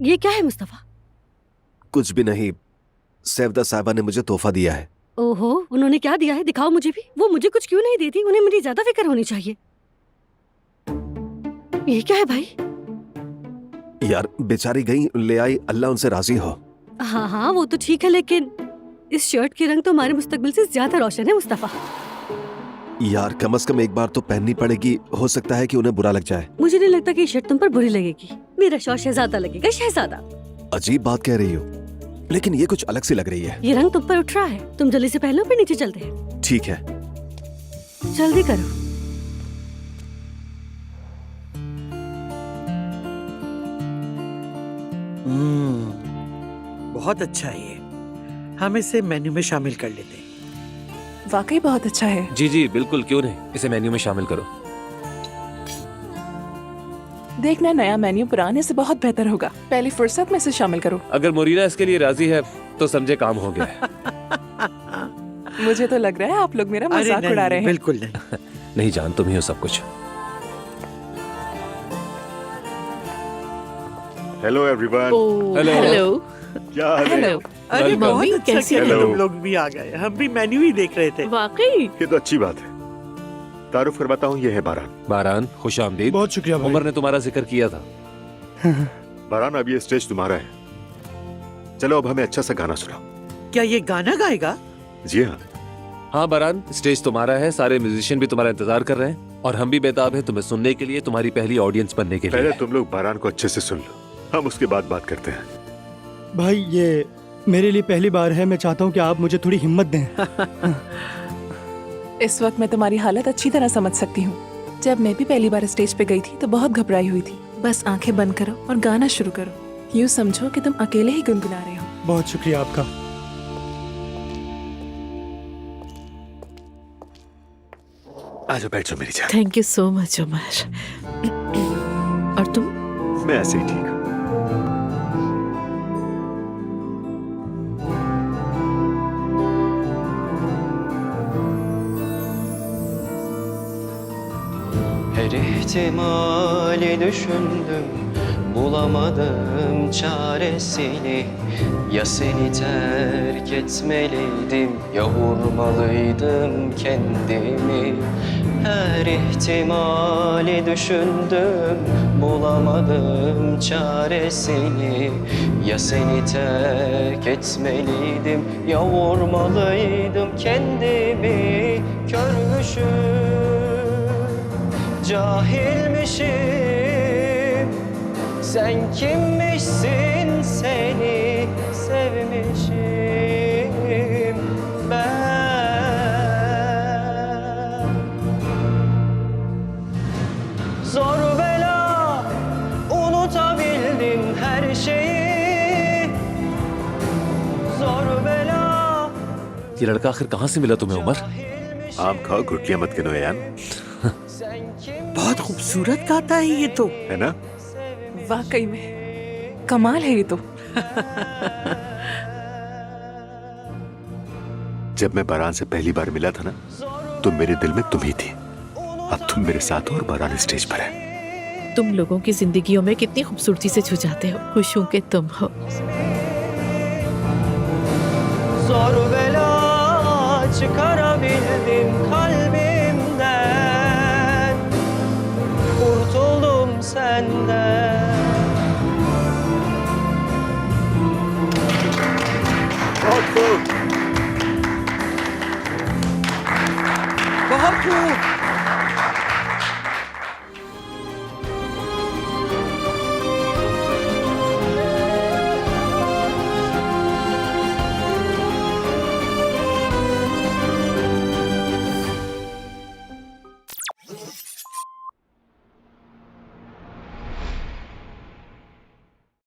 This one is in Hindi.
ये क्या है मुस्तफा? कुछ भी नहीं, सैफदा साहिबा ने मुझे तोहफा दिया है। ओहो, उन्होंने क्या दिया है? दिखाओ मुझे भी। वो मुझे कुछ क्यों नहीं देती? उन्हें मेरी ज्यादा फिक्र होनी चाहिए। ये क्या है भाई? यार बेचारी गई, ले आई, अल्लाह उनसे राजी हो। हाँ हाँ, वो तो ठीक है, लेकिन इस शर्ट के रंग तो हमारे मुस्तकबिल से ज्यादा रोशन है मुस्तफा। यार कम से कम एक बार तो पहननी पड़ेगी, हो सकता है कि उन्हें बुरा लग जाए। मुझे नहीं लगता कि ये शर्ट तुम पर बुरी लगेगी। मेरा शौर शहजादा लगेगा, शहजादा। अजीब बात कह रही हो, लेकिन ये कुछ अलग सी लग रही है। ये रंग तुम पर उठ रहा है। तुम जल्दी से पहनो, फिर नीचे चलते हैं। ठीक है। जल्दी करो। बहुत अच्छा है ये। हम इसे मेन्यू में शामिल कर लेते हैं। वाकई बहुत अच्छा है। जी जी बिल्कुल, क्यों नहीं, इसे मेन्यू में शामिल करो। देखना, नया मेन्यू पुराने से बहुत बेहतर होगा। पहली फुर्सत में इसे शामिल करो। अगर मोरीना इसके लिए राजी है तो समझे काम हो गया है। मुझे तो लग रहा है आप लोग मेरा मजाक उड़ा रहे हैं। बिल्कुल नहीं। नहीं जान, तुम ही हो सब कुछ। Hello everyone. हेलो। हेलो। क्या हाल है? हेलो। अरे Welcome. बहुत मम्मी, अच्छा कैसी किया हो? तुम लोग भी आ गए। हम भी मेन्यू ही देख रहे थे। वाकई। ये तो अच्छी बात है। तारुफ करवाता हूँ, ये है बारान। बारान, खुश आमदीद। बहुत शुक्रिया भाई। उमर ने तुम्हारा जिक्र किया था। बारान, अब ये स्टेज तुम्हारा है। चलो अब हमें अच्छा सा गाना सुनाओ। क्या ये गाना गाएगा? जी हाँ। हाँ बारान, स्टेज तुम्हारा है, सारे म्यूजिशियन भी तुम्हारा इंतजार कर रहे हैं और हम भी बेताब हैं तुम्हें सुनने के लिए, तुम्हारी पहली ऑडियंस बनने के पहले लिए। तुम लोग बारान को अच्छे से सुन लो, हम उसके बाद बात करते हैं। भाई ये मेरे लिए पहली बार है, मैं चाहता हूँ कि आप मुझे थोड़ी हिम्मत दें। इस वक्त मैं तुम्हारी हालत अच्छी तरह समझ सकती हूँ। जब मैं भी पहली बार स्टेज पे गई थी तो बहुत घबराई हुई थी। बस आंखें बंद करो और गाना शुरू करो। यूँ समझो कि तुम अकेले ही गुनगुना रहे हो। बहुत शुक्रिया आपका। आजो बैठ जाओ मेरी जान। Thank you so much Umar. और तुम? मैं ऐसे ही ठीक हूँ। Her ihtimali düşündüm, bulamadım çaresini. Ya seni terk etmeliydim, ya vurmalıydım kendimi. Her ihtimali düşündüm, bulamadım çaresini. Ya seni terk etmeliydim, ya vurmalıydım kendimi. Körmüşüm, cahilmişim, sen kimmişsin, seni sevmişim ben. Zor bela unutabildim her şeyi. Zor bela. ये लड़का आखिर कहाँ से मिला तुम्हें उमर? आम खाओ, गुटलियां मत गिनो यान, बहुत खूबसूरत गाता है ये तो। है ना? वाकई में कमाल है ये तो। जब मैं बारान से पहली बार मिला था ना, तो मेरे दिल में तुम ही थी। अब तुम मेरे साथ हो और बारान स्टेज पर है। तुम लोगों की जिंदगियों में कितनी खूबसूरती से छू जाते हो। खुश हूँ कि तुम हो। Zor bela çıkarabildim kalbimden. Kurtuldum senden. बहुत खूब।